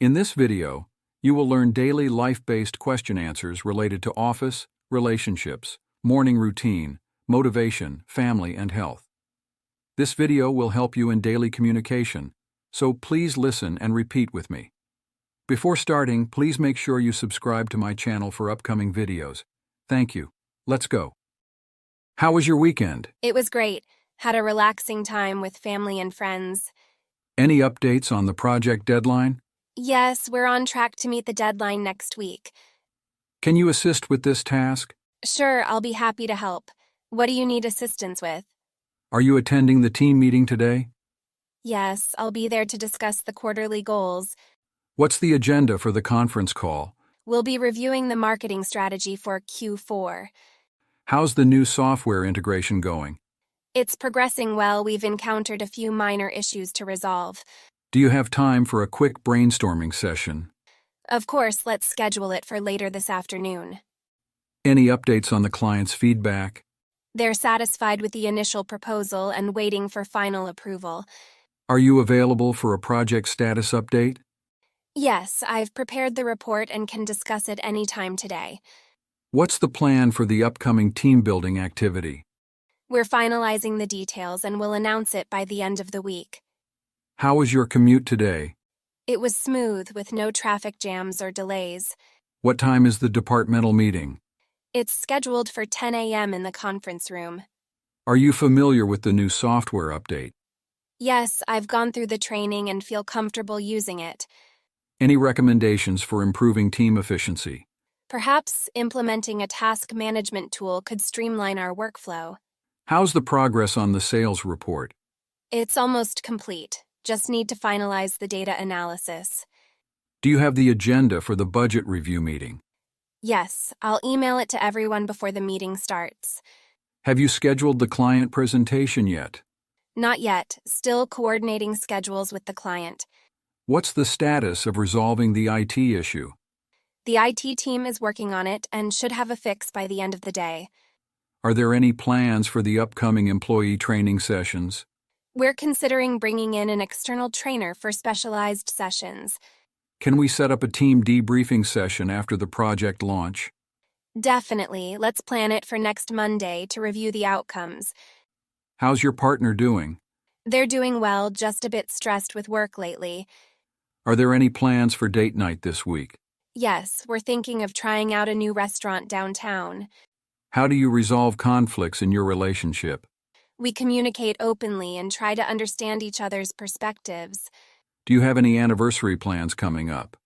In this video, you will learn daily life-based question answers related to office, relationships, morning routine, motivation, family, and health. This video will help you in daily communication, so please listen and repeat with me. Before starting, please make sure you subscribe to my channel for upcoming videos. Thank you. Let's go. How was your weekend? It was great. Had a relaxing time with family and friends. Any updates on the project deadline? Yes, we're on track to meet the deadline next week. Can you assist with this task? Sure, I'll be happy to help. What do you need assistance with? Are you attending the team meeting today? Yes, I'll be there to discuss the quarterly goals. What's the agenda for the conference call? We'll be reviewing the marketing strategy for Q4. How's the new software integration going? It's progressing well. We've encountered a few minor issues to resolve. Do you have time for a quick brainstorming session? Of course, let's schedule it for later this afternoon. Any updates on the client's feedback? They're satisfied with the initial proposal and waiting for final approval. Are you available for a project status update? Yes, I've prepared the report and can discuss it any time today. What's the plan for the upcoming team-building activity? We're finalizing the details and will announce it by the end of the week. How was your commute today? It was smooth with no traffic jams or delays. What time is the departmental meeting? It's scheduled for 10 a.m. in the conference room. Are you familiar with the new software update? Yes, I've gone through the training and feel comfortable using it. Any recommendations for improving team efficiency? Perhaps implementing a task management tool could streamline our workflow. How's the progress on the sales report? It's almost complete. Just need to finalize the data analysis. Do you have the agenda for the budget review meeting? Yes, I'll email it to everyone before the meeting starts. Have you scheduled the client presentation yet? Not yet, still coordinating schedules with the client. What's the status of resolving the IT issue? The IT team is working on it and should have a fix by the end of the day. Are there any plans for the upcoming employee training sessions? We're considering bringing in an external trainer for specialized sessions. Can we set up a team debriefing session after the project launch? Definitely. Let's plan it for next Monday to review the outcomes. How's your partner doing? They're doing well, just a bit stressed with work lately. Are there any plans for date night this week? Yes, we're thinking of trying out a new restaurant downtown. How do you resolve conflicts in your relationship? We communicate openly and try to understand each other's perspectives. Do you have any anniversary plans coming up?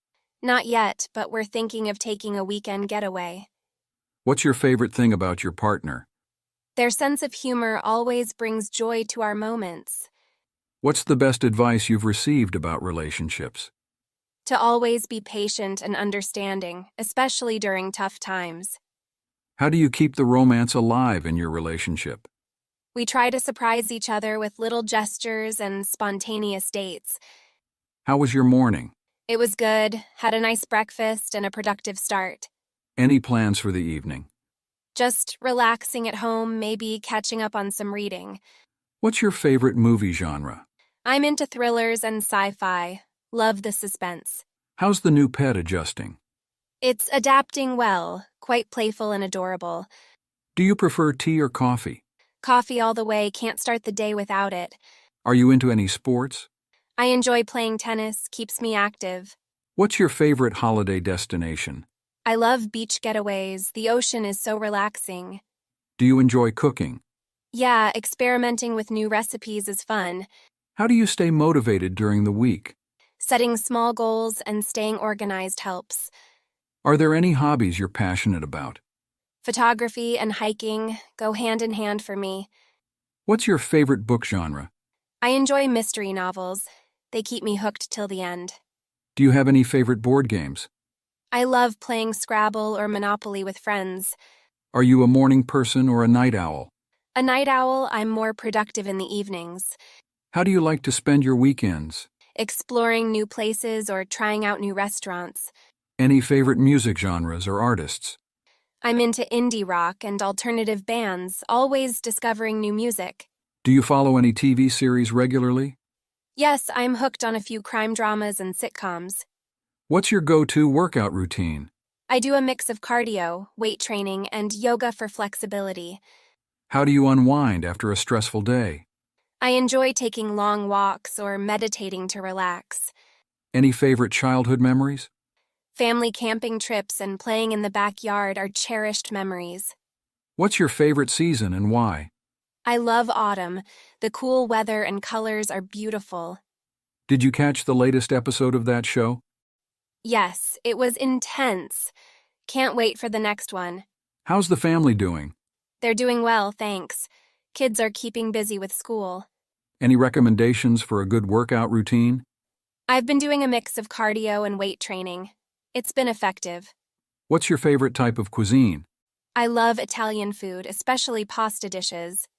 Not yet, but we're thinking of taking a weekend getaway. What's your favorite thing about your partner? Their sense of humor always brings joy to our moments. What's the best advice you've received about relationships? To always be patient and understanding, especially during tough times. How do you keep the romance alive in your relationship? We try to surprise each other with little gestures and spontaneous dates. How was your morning? It was good, had a nice breakfast and a productive start. Any plans for the evening? Just relaxing at home, maybe catching up on some reading. What's your favorite movie genre? I'm into thrillers and sci-fi. Love the suspense. How's the new pet adjusting? It's adapting well, quite playful and adorable. Do you prefer tea or coffee? Coffee all the way, can't start the day without it. Are you into any sports? I enjoy playing tennis, keeps me active. What's your favorite holiday destination? I love beach getaways, the ocean is so relaxing. Do you enjoy cooking? Yeah, experimenting with new recipes is fun. How do you stay motivated during the week? Setting small goals and staying organized helps. Are there any hobbies you're passionate about? Photography and hiking go hand in hand for me. What's your favorite book genre? I enjoy mystery novels. They keep me hooked till the end. Do you have any favorite board games? I love playing Scrabble or Monopoly with friends. Are you a morning person or a night owl? A night owl, I'm more productive in the evenings. How do you like to spend your weekends? Exploring new places or trying out new restaurants. Any favorite music genres or artists? I'm into indie rock and alternative bands, always discovering new music. Do you follow any TV series regularly? Yes, I'm hooked on a few crime dramas and sitcoms. What's your go-to workout routine? I do a mix of cardio, weight training, and yoga for flexibility. How do you unwind after a stressful day? I enjoy taking long walks or meditating to relax. Any favorite childhood memories? Family camping trips and playing in the backyard are cherished memories. What's your favorite season and why? I love autumn. The cool weather and colors are beautiful. Did you catch the latest episode of that show? Yes, it was intense. Can't wait for the next one. How's the family doing? They're doing well, thanks. Kids are keeping busy with school. Any recommendations for a good workout routine? I've been doing a mix of cardio and weight training. It's been effective. What's your favorite type of cuisine? I love Italian food, especially pasta dishes.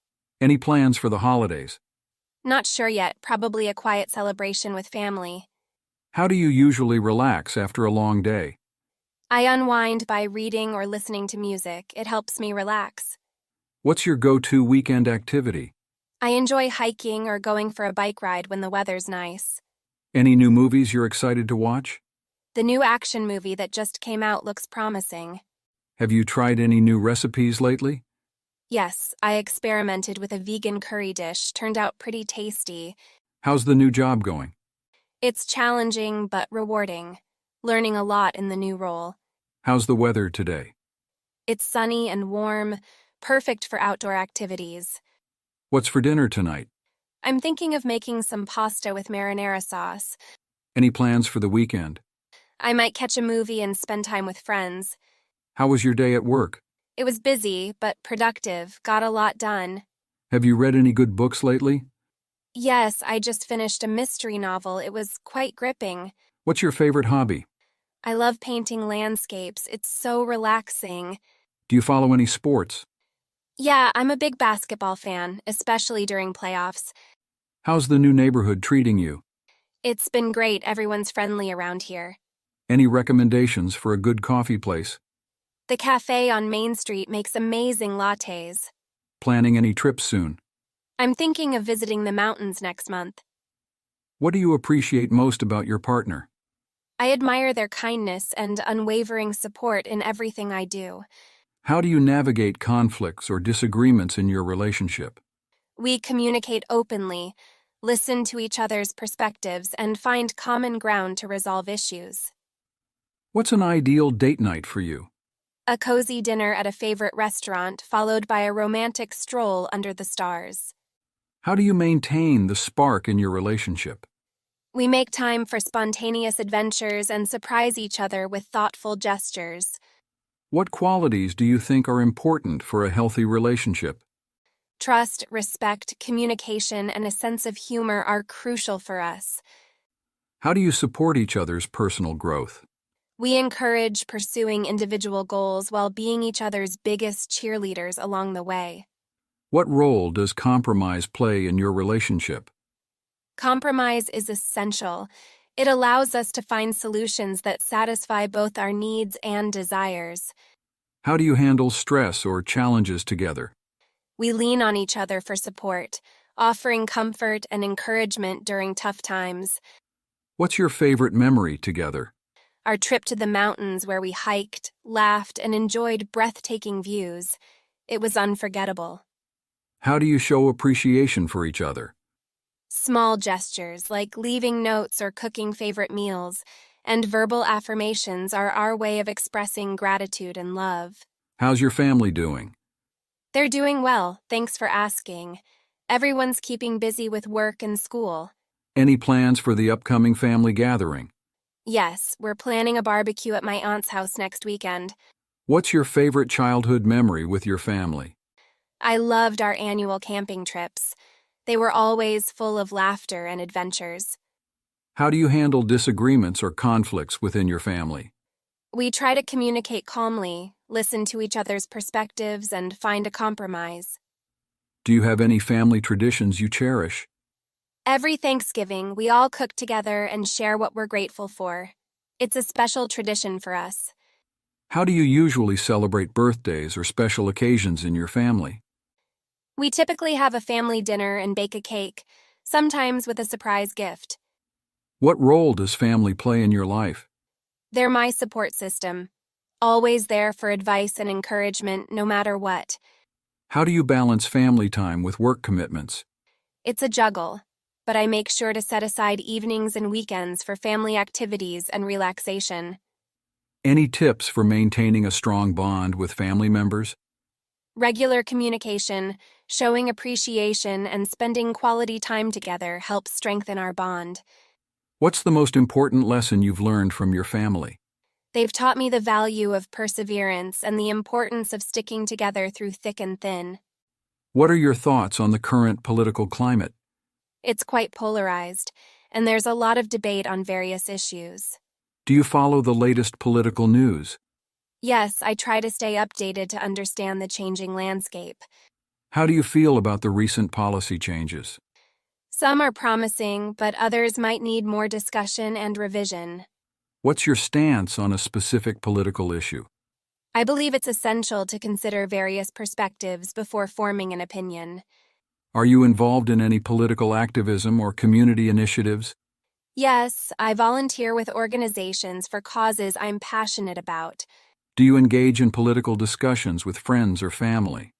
Any plans for the holidays? Not sure yet, probably a quiet celebration with family. How do you usually relax after a long day? I unwind by reading or listening to music. It helps me relax. What's your go-to weekend activity? I enjoy hiking or going for a bike ride when the weather's nice. Any new movies you're excited to watch? The new action movie that just came out looks promising. Have you tried any new recipes lately? Yes, I experimented with a vegan curry dish, turned out pretty tasty. How's the new job going? It's challenging but rewarding, learning a lot in the new role. How's the weather today? It's sunny and warm, perfect for outdoor activities. What's for dinner tonight? I'm thinking of making some pasta with marinara sauce. Any plans for the weekend? I might catch a movie and spend time with friends. How was your day at work? It was busy, but productive, got a lot done. Have you read any good books lately? Yes, I just finished a mystery novel. It was quite gripping. What's your favorite hobby? I love painting landscapes. It's so relaxing. Do you follow any sports? Yeah, I'm a big basketball fan, especially during playoffs. How's the new neighborhood treating you? It's been great. Everyone's friendly around here. Any recommendations for a good coffee place? The cafe on Main Street makes amazing lattes. Planning any trips soon? I'm thinking of visiting the mountains next month. What do you appreciate most about your partner? I admire their kindness and unwavering support in everything I do. How do you navigate conflicts or disagreements in your relationship? We communicate openly, listen to each other's perspectives, and find common ground to resolve issues. What's an ideal date night for you? A cozy dinner at a favorite restaurant, followed by a romantic stroll under the stars. How do you maintain the spark in your relationship? We make time for spontaneous adventures and surprise each other with thoughtful gestures. What qualities do you think are important for a healthy relationship? Trust, respect, communication, and a sense of humor are crucial for us. How do you support each other's personal growth? We encourage pursuing individual goals while being each other's biggest cheerleaders along the way. What role does compromise play in your relationship? Compromise is essential. It allows us to find solutions that satisfy both our needs and desires. How do you handle stress or challenges together? We lean on each other for support, offering comfort and encouragement during tough times. What's your favorite memory together? Our trip to the mountains where we hiked, laughed, and enjoyed breathtaking views. It was unforgettable. How do you show appreciation for each other? Small gestures like leaving notes or cooking favorite meals, and verbal affirmations are our way of expressing gratitude and love. How's your family doing? They're doing well, thanks for asking. Everyone's keeping busy with work and school. Any plans for the upcoming family gathering? Yes, we're planning a barbecue at my aunt's house next weekend. What's your favorite childhood memory with your family? I loved our annual camping trips. They were always full of laughter and adventures. How do you handle disagreements or conflicts within your family? We try to communicate calmly, listen to each other's perspectives, and find a compromise. Do you have any family traditions you cherish? Every Thanksgiving, we all cook together and share what we're grateful for. It's a special tradition for us. How do you usually celebrate birthdays or special occasions in your family? We typically have a family dinner and bake a cake, sometimes with a surprise gift. What role does family play in your life? They're my support system, always there for advice and encouragement no matter what. How do you balance family time with work commitments? It's a juggle, but I make sure to set aside evenings and weekends for family activities and relaxation. Any tips for maintaining a strong bond with family members? Regular communication, showing appreciation, and spending quality time together helps strengthen our bond. What's the most important lesson you've learned from your family? They've taught me the value of perseverance and the importance of sticking together through thick and thin. What are your thoughts on the current political climate? It's quite polarized, and there's a lot of debate on various issues. Do you follow the latest political news? Yes, I try to stay updated to understand the changing landscape. How do you feel about the recent policy changes? Some are promising, but others might need more discussion and revision. What's your stance on a specific political issue? I believe it's essential to consider various perspectives before forming an opinion. Are you involved in any political activism or community initiatives? Yes, I volunteer with organizations for causes I'm passionate about. Do you engage in political discussions with friends or family?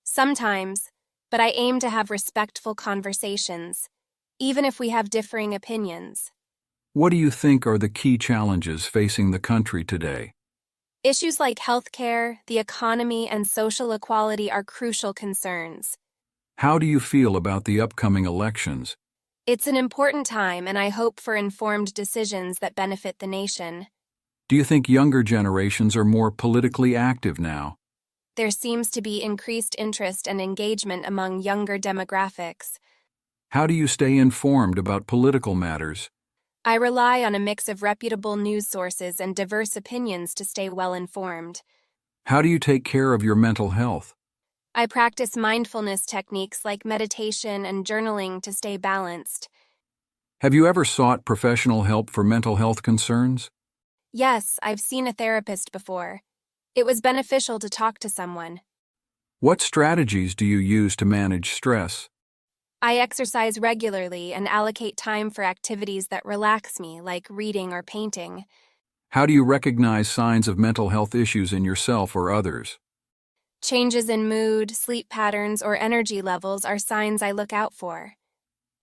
Sometimes, but I aim to have respectful conversations, even if we have differing opinions. What do you think are the key challenges facing the country today? Issues like healthcare, the economy, and social equality are crucial concerns. How do you feel about the upcoming elections? It's an important time, and I hope for informed decisions that benefit the nation. Do you think younger generations are more politically active now? There seems to be increased interest and engagement among younger demographics. How do you stay informed about political matters? I rely on a mix of reputable news sources and diverse opinions to stay well informed. How do you take care of your mental health? I practice mindfulness techniques like meditation and journaling to stay balanced. Have you ever sought professional help for mental health concerns? Yes, I've seen a therapist before. It was beneficial to talk to someone. What strategies do you use to manage stress? I exercise regularly and allocate time for activities that relax me, like reading or painting. How do you recognize signs of mental health issues in yourself or others? Changes in mood, sleep patterns, or energy levels are signs I look out for.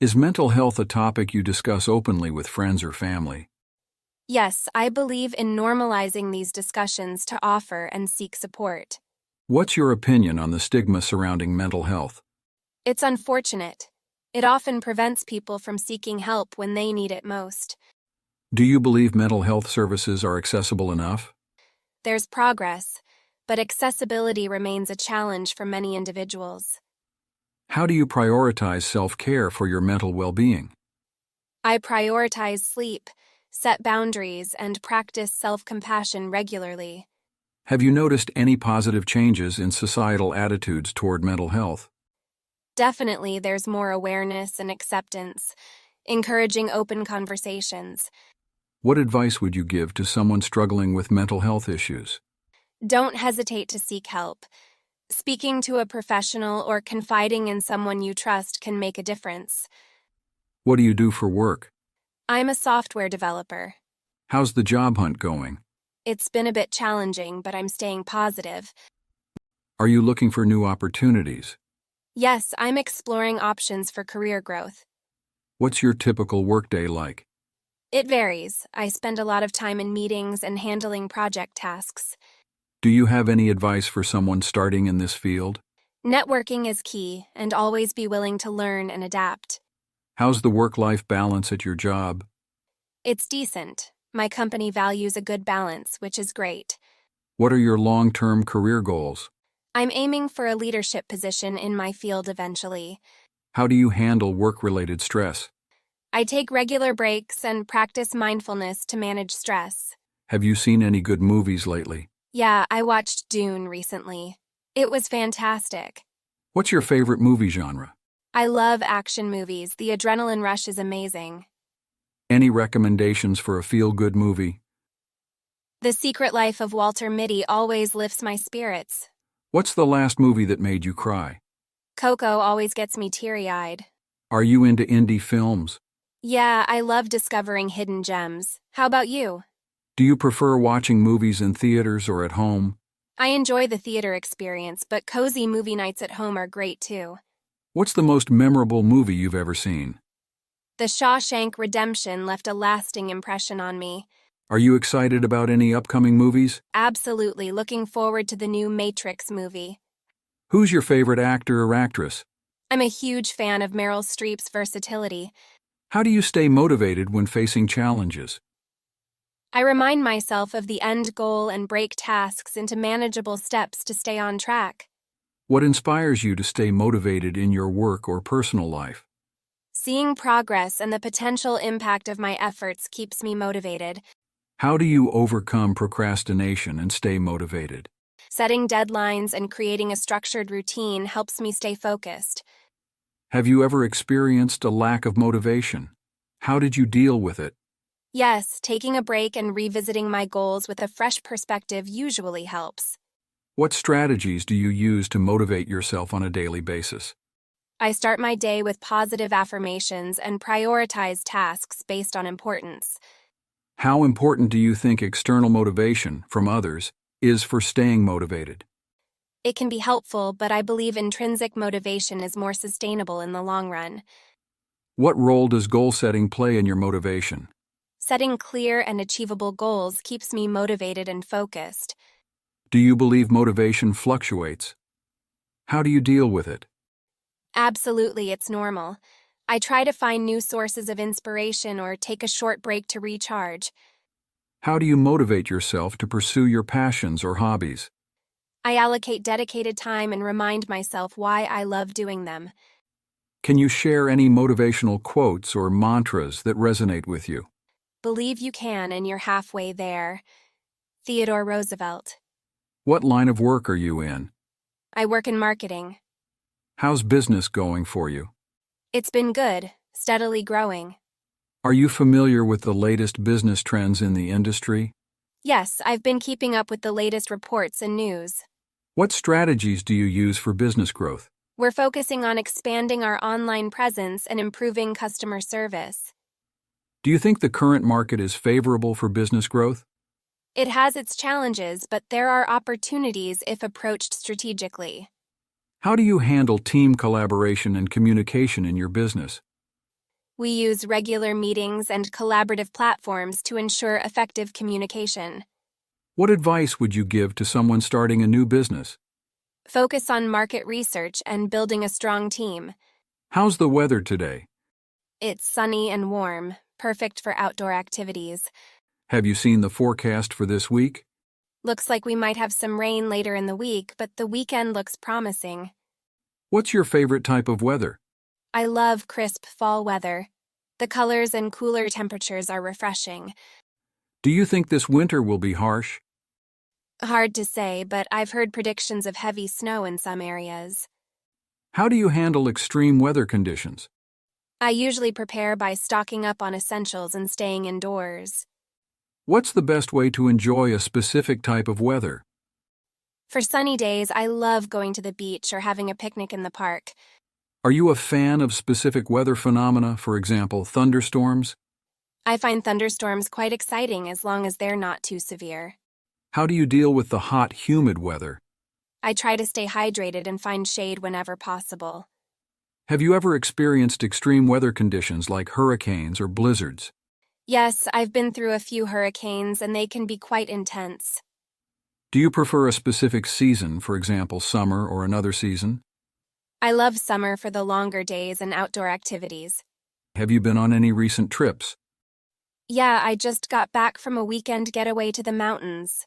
Is mental health a topic you discuss openly with friends or family? Yes, I believe in normalizing these discussions to offer and seek support. What's your opinion on the stigma surrounding mental health? It's unfortunate. It often prevents people from seeking help when they need it most. Do you believe mental health services are accessible enough? There's progress, but accessibility remains a challenge for many individuals. How do you prioritize self-care for your mental well-being? I prioritize sleep, set boundaries, and practice self-compassion regularly. Have you noticed any positive changes in societal attitudes toward mental health? Definitely, there's more awareness and acceptance, encouraging open conversations. What advice would you give to someone struggling with mental health issues? Don't hesitate to seek help. Speaking to a professional or confiding in someone you trust can make a difference. What do you do for work? I'm a software developer. How's the job hunt going? It's been a bit challenging, but I'm staying positive. Are you looking for new opportunities? Yes, I'm exploring options for career growth. What's your typical workday like? It varies. I spend a lot of time in meetings and handling project tasks. Do you have any advice for someone starting in this field? Networking is key, and always be willing to learn and adapt. How's the work-life balance at your job? It's decent. My company values a good balance, which is great. What are your long-term career goals? I'm aiming for a leadership position in my field eventually. How do you handle work-related stress? I take regular breaks and practice mindfulness to manage stress. Have you seen any good movies lately? Yeah, I watched Dune recently. It was fantastic. What's your favorite movie genre? I love action movies. The adrenaline rush is amazing. Any recommendations for a feel-good movie? The Secret Life of Walter Mitty always lifts my spirits. What's the last movie that made you cry? Coco always gets me teary-eyed. Are you into indie films? Yeah, I love discovering hidden gems. How about you? Do you prefer watching movies in theaters or at home? I enjoy the theater experience, but cozy movie nights at home are great too. What's the most memorable movie you've ever seen? The Shawshank Redemption left a lasting impression on me. Are you excited about any upcoming movies? Absolutely looking forward to the new Matrix movie. Who's your favorite actor or actress? I'm a huge fan of Meryl Streep's versatility. How do you stay motivated when facing challenges? I remind myself of the end goal and break tasks into manageable steps to stay on track. What inspires you to stay motivated in your work or personal life? Seeing progress and the potential impact of my efforts keeps me motivated. How do you overcome procrastination and stay motivated? Setting deadlines and creating a structured routine helps me stay focused. Have you ever experienced a lack of motivation? How did you deal with it? Yes, taking a break and revisiting my goals with a fresh perspective usually helps. What strategies do you use to motivate yourself on a daily basis? I start my day with positive affirmations and prioritize tasks based on importance. How important do you think external motivation from others is for staying motivated? It can be helpful, but I believe intrinsic motivation is more sustainable in the long run. What role does goal setting play in your motivation? Setting clear and achievable goals keeps me motivated and focused. Do you believe motivation fluctuates? How do you deal with it? Absolutely, it's normal. I try to find new sources of inspiration or take a short break to recharge. How do you motivate yourself to pursue your passions or hobbies? I allocate dedicated time and remind myself why I love doing them. Can you share any motivational quotes or mantras that resonate with you? Believe you can and you're halfway there. Theodore Roosevelt. What line of work are you in? I work in marketing. How's business going for you? It's been good, steadily growing. Are you familiar with the latest business trends in the industry? Yes, I've been keeping up with the latest reports and news. What strategies do you use for business growth? We're focusing on expanding our online presence and improving customer service. Do you think the current market is favorable for business growth? It has its challenges, but there are opportunities if approached strategically. How do you handle team collaboration and communication in your business? We use regular meetings and collaborative platforms to ensure effective communication. What advice would you give to someone starting a new business? Focus on market research and building a strong team. How's the weather today? It's sunny and warm, perfect for outdoor activities. Have you seen the forecast for this week? Looks like we might have some rain later in the week, but the weekend looks promising. What's your favorite type of weather? I love crisp fall weather. The colors and cooler temperatures are refreshing. Do you think this winter will be harsh? Hard to say, but I've heard predictions of heavy snow in some areas. How do you handle extreme weather conditions? I usually prepare by stocking up on essentials and staying indoors. What's the best way to enjoy a specific type of weather? For sunny days, I love going to the beach or having a picnic in the park. Are you a fan of specific weather phenomena, for example, thunderstorms? I find thunderstorms quite exciting as long as they're not too severe. How do you deal with the hot, humid weather? I try to stay hydrated and find shade whenever possible. Have you ever experienced extreme weather conditions like hurricanes or blizzards? Yes, I've been through a few hurricanes and they can be quite intense. Do you prefer a specific season, for example, summer or another season? I love summer for the longer days and outdoor activities. Have you been on any recent trips? Yeah, I just got back from a weekend getaway to the mountains.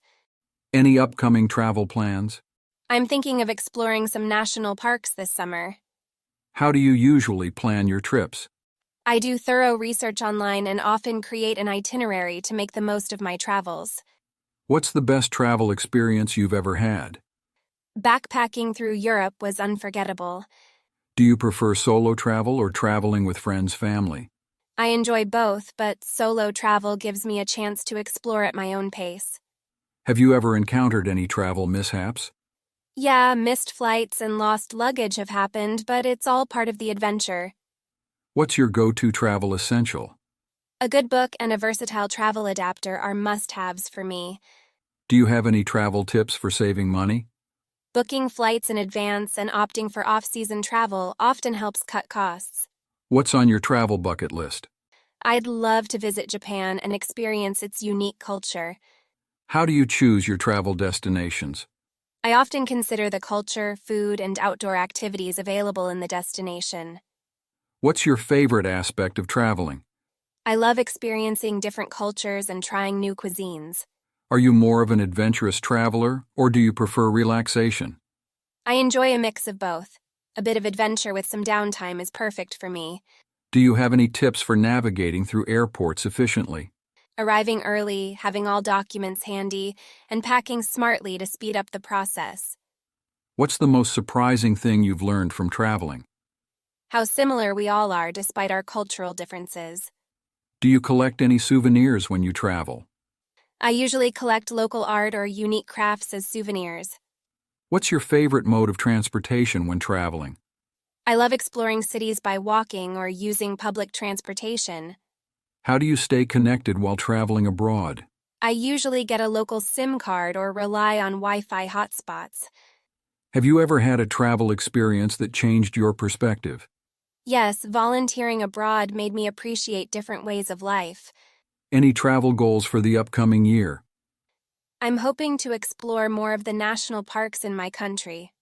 Any upcoming travel plans? I'm thinking of exploring some national parks this summer. How do you usually plan your trips? I do thorough research online and often create an itinerary to make the most of my travels. What's the best travel experience you've ever had? Backpacking through Europe was unforgettable. Do you prefer solo travel or traveling with friends, family? I enjoy both, but solo travel gives me a chance to explore at my own pace. Have you ever encountered any travel mishaps? Yeah, missed flights and lost luggage have happened, but it's all part of the adventure. What's your go-to travel essential? A good book and a versatile travel adapter are must-haves for me. Do you have any travel tips for saving money? Booking flights in advance and opting for off-season travel often helps cut costs. What's on your travel bucket list? I'd love to visit Japan and experience its unique culture. How do you choose your travel destinations? I often consider the culture, food, and outdoor activities available in the destination. What's your favorite aspect of traveling? I love experiencing different cultures and trying new cuisines. Are you more of an adventurous traveler, or do you prefer relaxation? I enjoy a mix of both. A bit of adventure with some downtime is perfect for me. Do you have any tips for navigating through airports efficiently? Arriving early, having all documents handy, and packing smartly to speed up the process. What's the most surprising thing you've learned from traveling? How similar we all are despite our cultural differences. Do you collect any souvenirs when you travel? I usually collect local art or unique crafts as souvenirs. What's your favorite mode of transportation when traveling? I love exploring cities by walking or using public transportation. How do you stay connected while traveling abroad? I usually get a local SIM card or rely on Wi-Fi hotspots. Have you ever had a travel experience that changed your perspective? Yes, volunteering abroad made me appreciate different ways of life. Any travel goals for the upcoming year? I'm hoping to explore more of the national parks in my country.